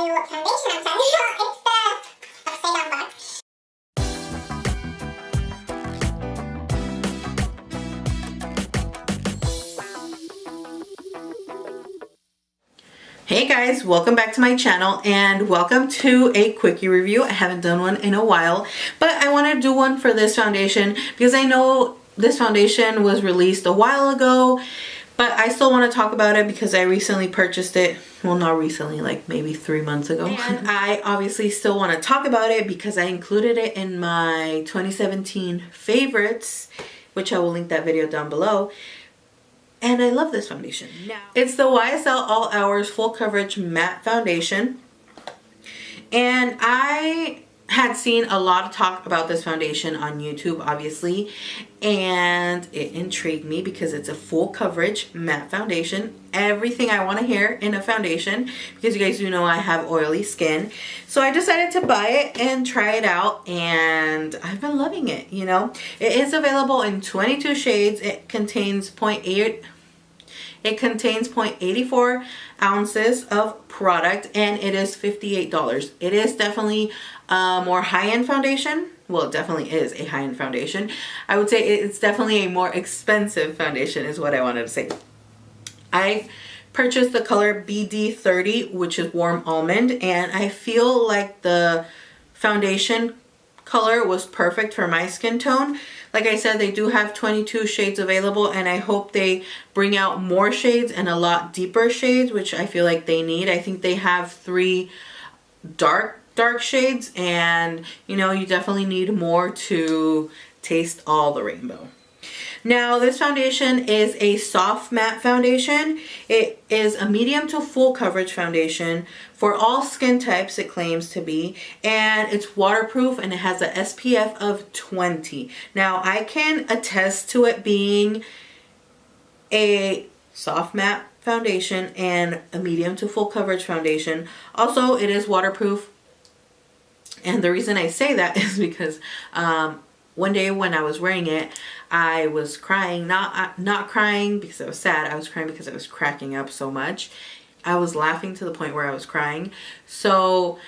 show you what foundation I'm talking about. It's the upside down box. Hey guys, welcome back to my channel and welcome to a quickie review. I haven't done one in a while, but I want to do one for this foundation because I know this foundation was released a while ago, but I still want to talk about it because I recently purchased it. Well, not recently, like maybe 3 months ago. And I obviously still want to talk about it because I included it in my 2017 favorites, which I will link that video down below. And I love this foundation. Now, it's the YSL All Hours Full Coverage Matte Foundation. And I had seen a lot of talk about this foundation on YouTube, obviously. And it intrigued me because it's a full coverage matte foundation. Everything I want to hear in a foundation. Because you guys do know I have oily skin. So I decided to buy it and try it out. And I've been loving it, you know. It is available in 22 shades. It contains 0.84 ounces of product and it is $58. It is definitely a more high-end foundation. Well, it definitely is a high-end foundation. I would say it's definitely a more expensive foundation is what I wanted to say. I purchased the color BD30, which is warm almond, and I feel like the foundation color was perfect for my skin tone. Like I said, they do have 22 shades available and I hope they bring out more shades and a lot deeper shades, which I feel like they need. I think they have 3 dark shades and you know, you definitely need more to taste all the rainbow. Now, this foundation is a soft matte foundation. It is a medium to full coverage foundation for all skin types, it claims to be, and it's waterproof and it has a SPF of 20. Now, I can attest to it being a soft matte foundation and a medium to full coverage foundation. Also, it is waterproof, and the reason I say that is because one day when I was wearing it, I was crying, not crying because I was sad. I was crying because I was cracking up so much. I was laughing to the point where I was crying. So,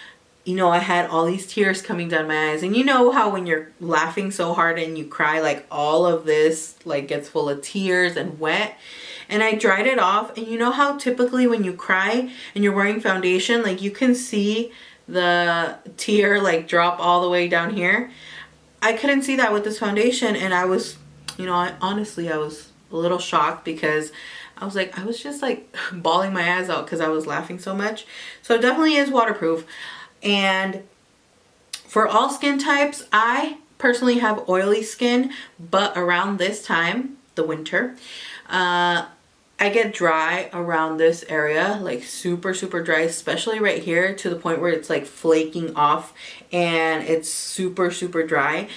you know, I had all these tears coming down my eyes. And you know how when you're laughing so hard and you cry, like all of this like gets full of tears and wet. And I dried it off. And you know how typically when you cry and you're wearing foundation, like you can see the tear like drop all the way down here. I couldn't see that with this foundation, and I was, you know, honestly I was a little shocked because I was just like bawling my eyes out because I was laughing so much. So it definitely is waterproof. And for all skin types, I personally have oily skin, but around this time, the winter, I get dry around this area, like super dry, especially right here to the point where it's like flaking off and it's super dry.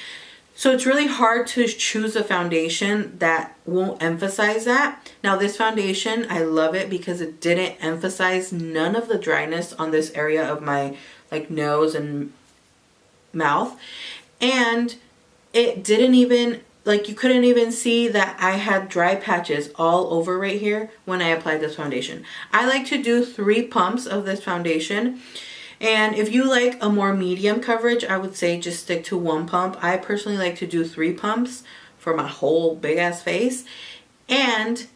So it's really hard to choose a foundation that won't emphasize that. Now this foundation, I love it because it didn't emphasize none of the dryness on this area of my like nose and mouth. And it didn't even, like you couldn't even see that I had dry patches all over right here when I applied this foundation. I like to do 3 pumps of this foundation. And if you like a more medium coverage, I would say just stick to 1 pump. I personally like to do 3 pumps for my whole big ass face. And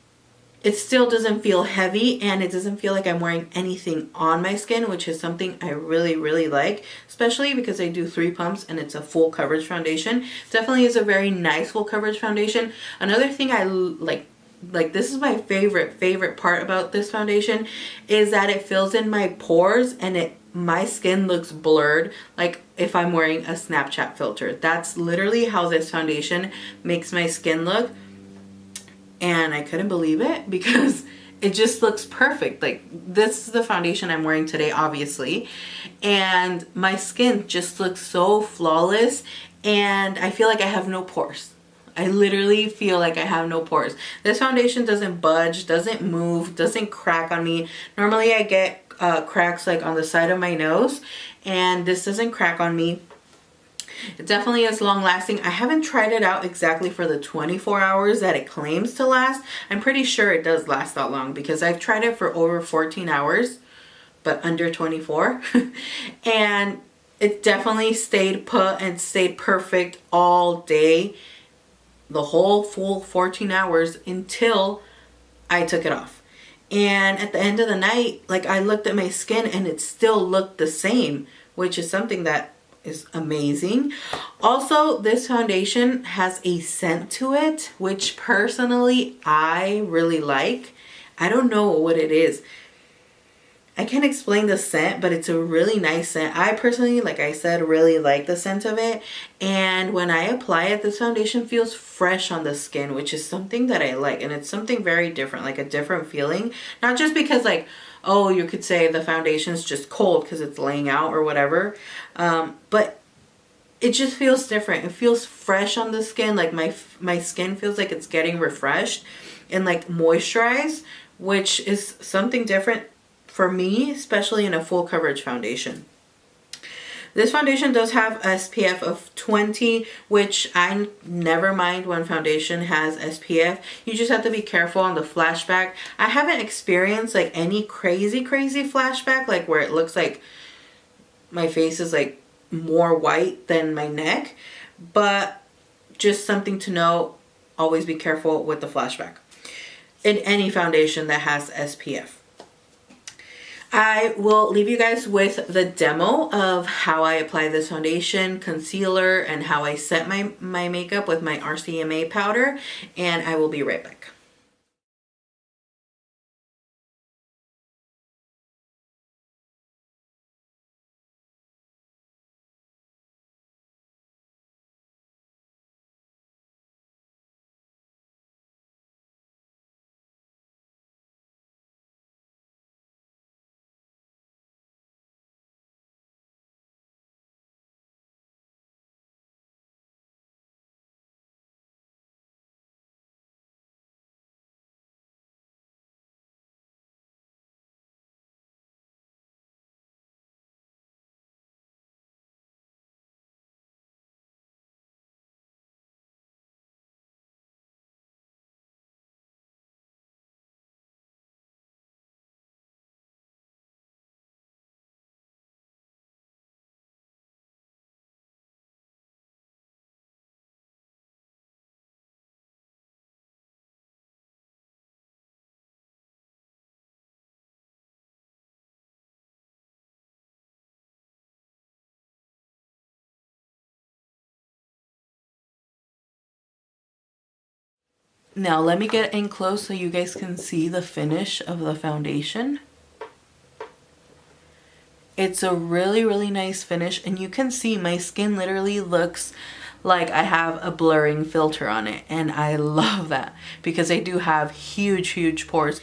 it still doesn't feel heavy and it doesn't feel like I'm wearing anything on my skin, which is something I really like, especially because I do 3 pumps and it's a full coverage foundation. Definitely is a very nice full coverage foundation. Another thing I like this is my favorite part about this foundation is that it fills in my pores and my skin looks blurred like if I'm wearing a Snapchat filter. That's literally how this foundation makes my skin look. And I couldn't believe it because it just looks perfect. Like this is the foundation I'm wearing today, obviously. And my skin just looks so flawless and I feel like I have no pores. I literally feel like I have no pores. This foundation doesn't budge, doesn't move, doesn't crack on me. Normally I get cracks like on the side of my nose and this doesn't crack on me. It definitely is long lasting. I haven't tried it out exactly for the 24 hours that it claims to last. I'm pretty sure it does last that long because I've tried it for over 14 hours. but under 24. And it definitely stayed put and stayed perfect all day, the whole full 14 hours until I took it off. And at the end of the night, like, I looked at my skin and it still looked the same, which is something that is amazing. Also, this foundation has a scent to it, which personally I really like. I don't know what it is. I can't explain the scent, but it's a really nice scent. I personally, like I said, really like the scent of it. And when I apply it, this foundation feels fresh on the skin, which is something that I like. And it's something very different, like a different feeling. Not just because, like, oh, you could say the foundation's just cold because it's laying out or whatever. But it just feels different. It feels fresh on the skin. Like my skin feels like it's getting refreshed and like moisturized, which is something different for me, especially in a full coverage foundation. This foundation does have SPF of 20, which I never mind when foundation has SPF. You just have to be careful on the flashback. I haven't experienced like any crazy flashback, like where it looks like my face is like more white than my neck, but just something to know, always be careful with the flashback in any foundation that has SPF. I will leave you guys with the demo of how I apply this foundation, concealer, and how I set my makeup with my RCMA powder, and I will be right back. Now let me get in close so you guys can see the finish of the foundation. It's a really nice finish, and you can see my skin literally looks like I have a blurring filter on it, and I love that because I do have huge pores.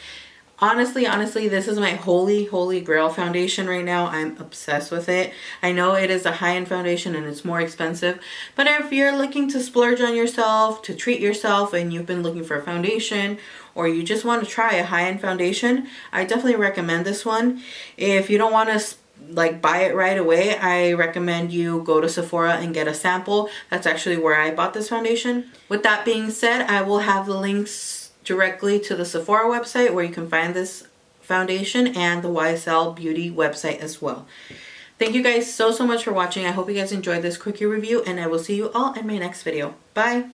Honestly, this is my holy grail foundation right now. I'm obsessed with it. I know it is a high-end foundation and it's more expensive, but if you're looking to splurge on yourself, to treat yourself, and you've been looking for a foundation, or you just want to try a high-end foundation, I definitely recommend this one. If you don't want to like buy it right away, I recommend you go to Sephora and get a sample. That's actually where I bought this foundation. With that being said, I will have the links directly to the Sephora website where you can find this foundation, and the YSL Beauty website as well. Thank you guys so much for watching. I hope you guys enjoyed this quickie review, and I will see you all in my next video. Bye!